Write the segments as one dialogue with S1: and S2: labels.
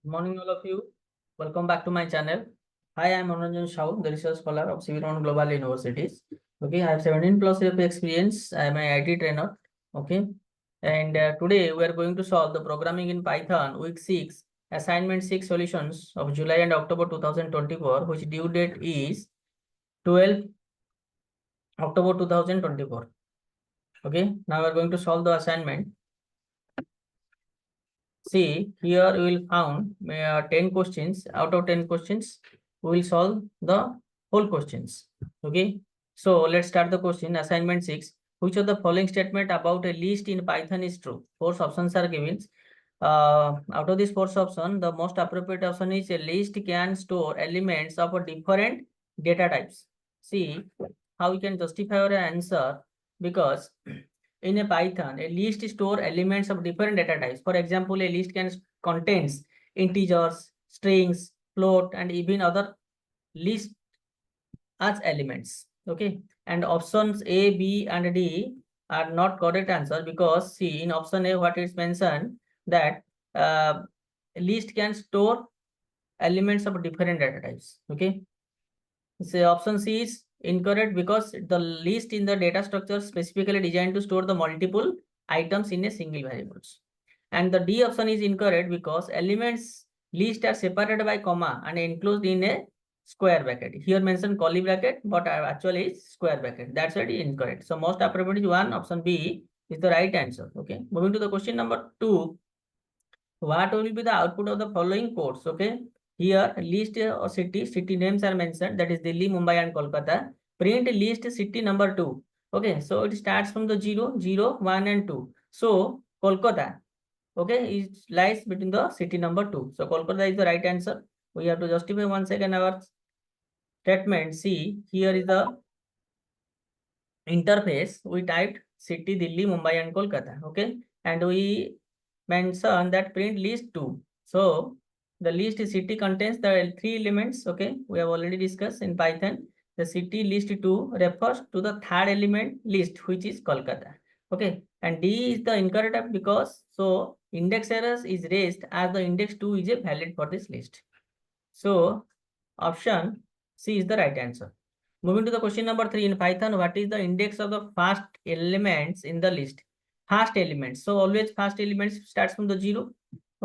S1: Good morning, all of you. Welcome back to my channel. Hi, I am Manoranjan, the research scholar of civil and global universities. Okay, I have 17 plus years of experience. I am an IT trainer. Okay, and today we are going to solve the programming in Python week 6, assignment 6 solutions of July and October 2024, which due date is 12 October 2024. Okay, now we are going to solve the assignment. See, here we will found 10 questions. Out of 10 questions, we will solve the whole questions. Okay. So let's start the question. Assignment 6. Which of the following statement about a list in Python is true? Four options are given. Out of these four options, the most appropriate option is a list can store elements of a different data types. See how we can justify our answer, because in a Python, a list store elements of different data types. For example, a list can contains integers, strings, float, and even other list as elements. Okay, and options A, B, and D are not correct answer, because see in option A what is mentioned that list can store elements of different data types. Okay, so option C is incorrect, because the list in the data structure specifically designed to store the multiple items in a single variables. And the D option is incorrect, because elements list are separated by comma and enclosed in a square bracket. Here mentioned curly bracket, but actually is square bracket. That's why it is incorrect. So most appropriate is one, option B is the right answer. Okay, moving to the question number 2. What will be the output of the following codes? Okay, here list or city names are mentioned, that is Delhi, Mumbai, and Kolkata. Print list city number 2. Okay, so it starts from the 0, 0, 1, and 2. So Kolkata, okay, it lies between the city number 2. So Kolkata is the right answer. We have to justify once again our statement. See, here is the interface. We typed city Delhi, Mumbai, and Kolkata. Okay, and we mention that print list 2. So the list city contains the three elements. Okay, we have already discussed in Python. The city list 2 refers to the third element list, which is Kolkata. Okay, and D is the incorrect, because so index errors is raised as the index 2 is a valid for this list. So option C is the right answer. Moving to the question number 3 in Python, what is the index of the first elements in the list? First elements. So always first elements starts from the 0.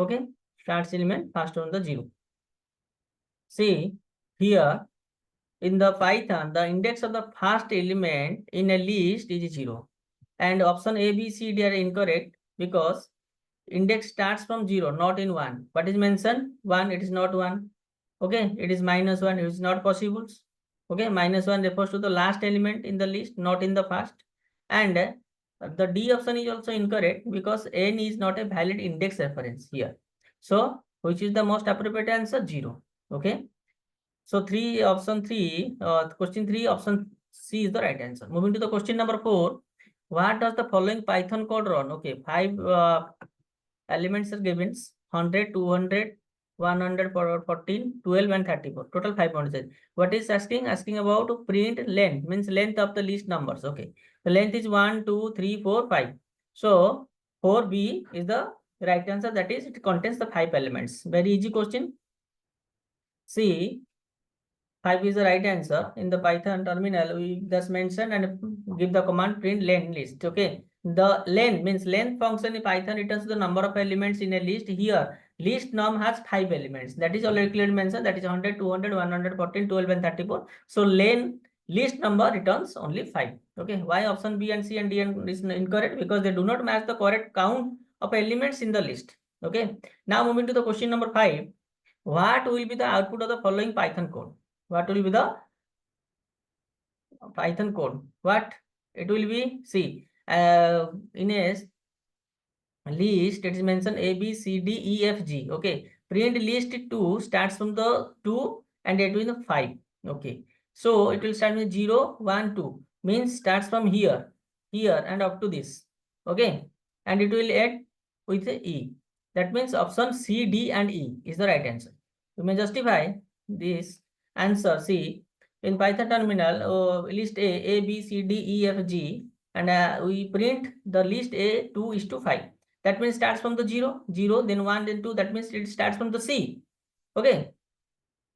S1: Okay, starts element first from the 0. See here in the Python, the index of the first element in a list is 0. And option A, B, C, D are incorrect, because index starts from 0, not in 1. What is mentioned? 1, it is not 1. Okay, it is -1, it is not possible. Okay, -1 refers to the last element in the list, not in the first. And the D option is also incorrect, because n is not a valid index reference here. So which is the most appropriate answer? 0. Okay, so question 3 option C is the right answer. Moving to the question number 4. What does the following Python code run? Okay, 5 elements are given: 100, 200, 114, 12, and 34. Total 500. What is asking? Asking about print length, means length of the list numbers. Okay, the length is 1, 2, 3, 4, 5. So 4B is the right answer, that is it contains the 5 elements. Very easy question. See, 5 is the right answer. In the Python terminal, we just mention and give the command print length list. Okay, the length means length function in Python returns the number of elements in a list. Here list num has 5 elements, that is already clearly mentioned, that is 100, 200, 114, 12, and 34. So length list number returns only 5. Okay, why option B and C and D is incorrect? Because they do not match the correct count of elements in the list. Okay, now moving to the question number 5. What will be the output of the following Python code? What will be the Python code? What it will be? See, in a list it is mentioned A, B, C, D, E, F, G. Okay, print list 2 starts from the 2 and it will be 5. Okay, so it will start with 0, 1, 2, means starts from here and up to this. Okay, and it will add with a E. That means option C, D, and E is the right answer. You may justify this answer. See, in Python terminal, list A, B, C, D, E, F, G, and we print the list A 2:5. that means starts from the 0, 0, then 1, then 2, that means it starts from the C. Okay.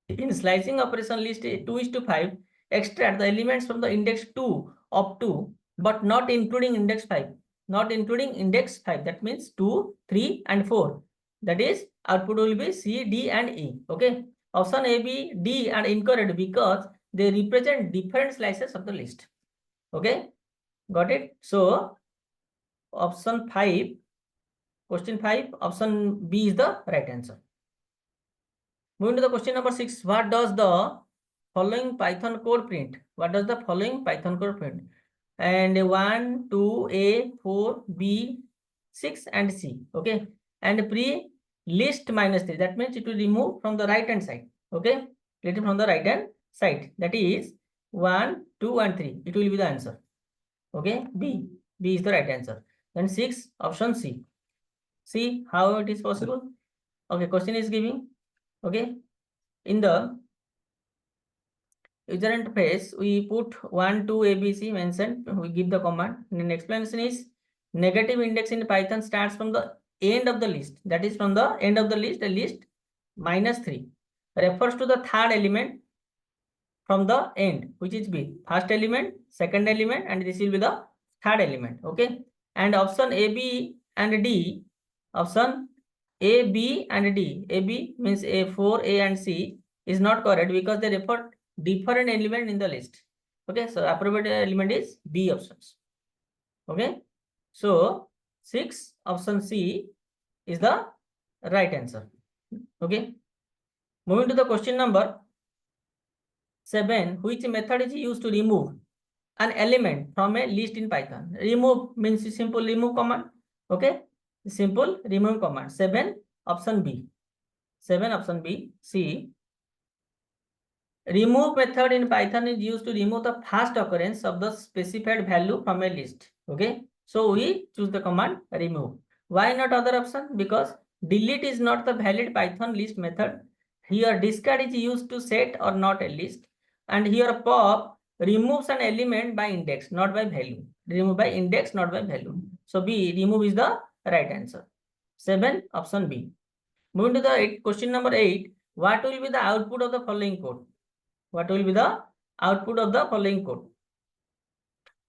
S1: In slicing operation, list 2 is to 5, extract the elements from the index 2 up to, but not including index 5. Not including index 5. That means 2, 3, and 4. That is, output will be C, D, and E. Okay. Option A, B, D are incorrect because they represent different slices of the list. Okay. Got it? So, option 5, question 5, option B is the right answer. Moving to the question number 6. What does the following Python code print? What does the following Python code print? And 1, 2, A, 4, B, 6, and C. Okay. And pre list -3. That means it will remove from the right hand side. Okay. Let it from the right hand side. That is 1, 2, and 3. It will be the answer. Okay. B is the right answer. Then 6, option C. See how it is possible. Okay. Question is giving. Okay. In the user interface, we put 1, 2, ABC mentioned. We give the command. And the explanation is negative index in Python starts from the end of the list. That is from the end of the list, the list -3 refers to the third element from the end, which is B. First element, second element, and this will be the third element. Okay. And option A, B, and D, option A, B, and D. A, B means A4, A, and C is not correct because they refer different element in the list. Okay. So appropriate element is B options. Okay. So 6, option C is the right answer. Okay. Moving to the question number 7. Which method is used to remove an element from a list in Python? Remove means simple remove command. Okay. Simple remove command. 7, option B. 7, option B. C. Remove method in Python is used to remove the first occurrence of the specified value from a list. Okay. So we choose the command remove. Why not other option? Because delete is not the valid Python list method. Here discard is used to set or not a list. And here pop removes an element by index, not by value. Remove by index, not by value. So B, remove is the right answer. 7, option B. Moving to the question number 8. What will be the output of the following code? What will be the output of the following code?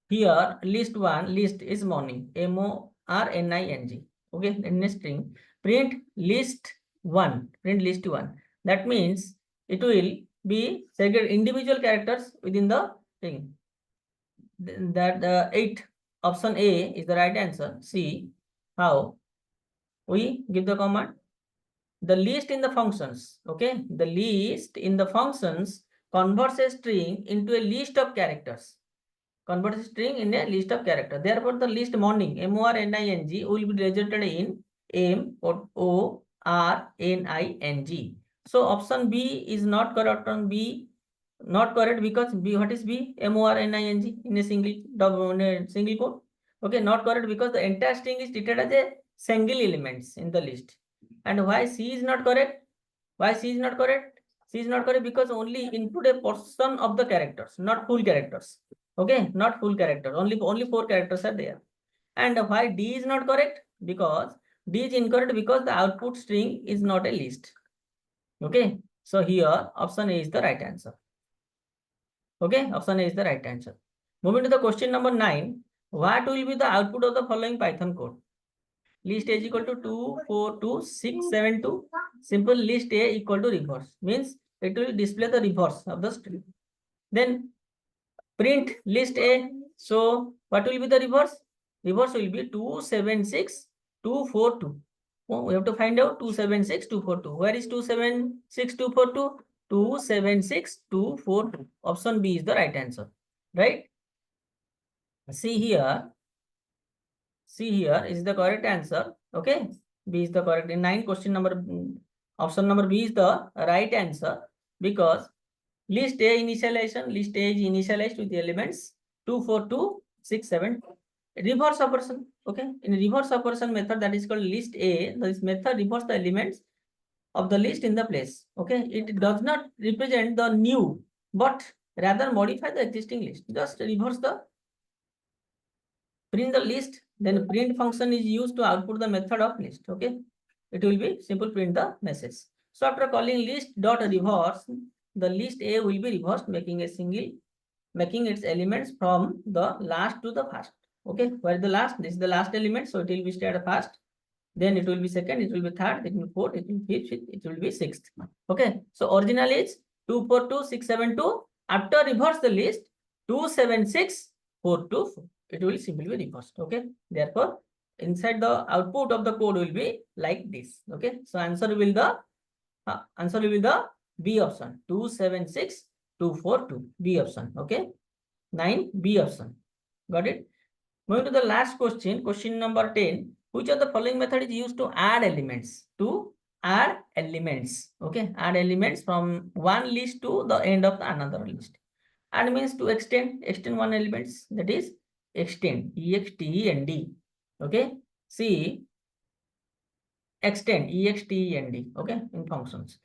S1: Here, list 1, list is morning, MORNING. Okay, in a string, print list 1, print list 1. That means it will be segregated individual characters within the thing. That 8, option A is the right answer. See how we give the command. The list in the functions, okay, the list in the functions converts a string into a list of characters. Converts a string in a list of characters. Therefore, the list morning, MORNING, will be resulted in MORNING. So option B is not correct on B, not correct because B, what is B? MORNING in a single code. Okay, not correct because the entire string is treated as a single elements in the list. And why C is not correct? Why C is not correct? C is not correct because only include a portion of the characters, not full characters. Okay, not full characters. Only 4 characters are there. And why D is not correct? Because D is incorrect because the output string is not a list. Okay, so here option A is the right answer. Okay, option A is the right answer. Moving to the question number 9. What will be the output of the following Python code? List A is equal to 2, 4, 2, 6, 7, 2. Simple list A equal to reverse. Means it will display the reverse of the string. Then print list A. So what will be the reverse? Reverse will be 276, 242. Oh, we have to find out 276, 242. Where is 276, 242? 276, 242. Option B is the right answer. Right? See here is the correct answer. Okay. B is the correct. In 9 question number, option number B is the right answer because list A initialization, list A is initialized with the elements 2, 4, 2, 6, 7. Reverse operation. Okay. In reverse operation method that is called list A, this method reverse the elements of the list in the place. Okay. It does not represent the new, but rather modify the existing list. Just reverse the print the list Then print function is used to output the method of list. Okay, it will be simple print the message. So after calling list dot reverse, the list A will be reversed, making its elements from the last to the first. Okay, where the last? This is the last element, so it will be started first. Then it will be second, it will be third, it will be fourth, it will be fifth, it will be sixth. Okay, so original is 242672. After reverse the list 276424. It will simply be reversed. Okay, therefore inside the output of the code will be like this. Okay, so answer will be the B option, 276242, B option. Okay, 9, B option. Got it? Moving to the last question, question number 10. Which of the following method is used to add elements? To add elements. Okay, add elements from one list to the end of another list. Add means to extend one elements, that is extend, E-X-T-E-N-D. Okay, see, extend, E-X-T-E-N-D. Okay, in functions.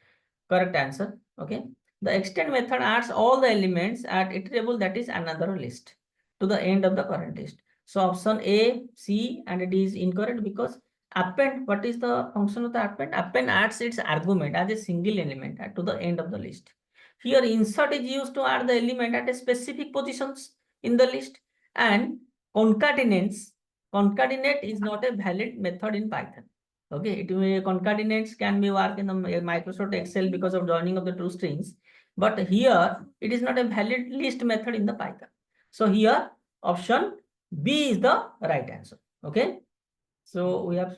S1: Correct answer. Okay, the extend method adds all the elements at iterable, that is another list, to the end of the current list. So option A, C and D is incorrect because append, what is the function of the append? Append adds its argument as a single element to the end of the list. Here insert is used to add the element at a specific positions in the list, and concatenate is not a valid method in Python. Okay, it may concatenates can be work in the Microsoft Excel because of joining of the two strings, but here it is not a valid list method in the Python. So here option B is the right answer. Okay, so we have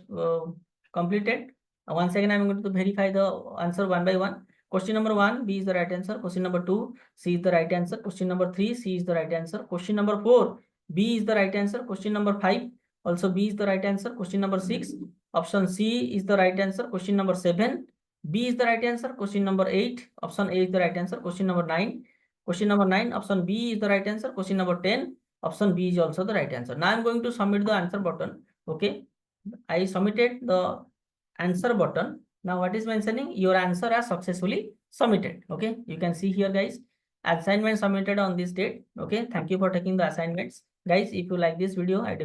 S1: completed. Once again, I am going to verify the answer one by one. Question number 1, B is the right answer. Question number 2, C is the right answer. Question number 3, C is the right answer. Question number 4, B is the right answer. Question number 5, also B is the right answer. Question number 6, option C is the right answer. Question number 7, B is the right answer. Question number 8, option A is the right answer. Question number 9, option B is the right answer. Question number 10, option B is also the right answer. Now I am going to submit the answer button. Okay, I submitted the answer button. Now what is mentioning? Your answer has successfully submitted. Okay, you can see here, guys, assignment submitted on this date. Okay, thank you for taking the assignments. Guys, if you like this video, I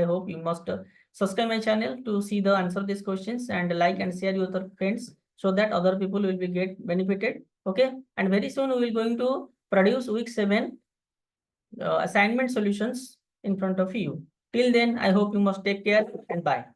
S1: hope you must subscribe my channel to see the answer these questions, and like and share with your friends so that other people will be get benefited. Okay, and very soon we will going to produce week 7 assignment solutions in front of you. Till then, I hope you must take care and bye.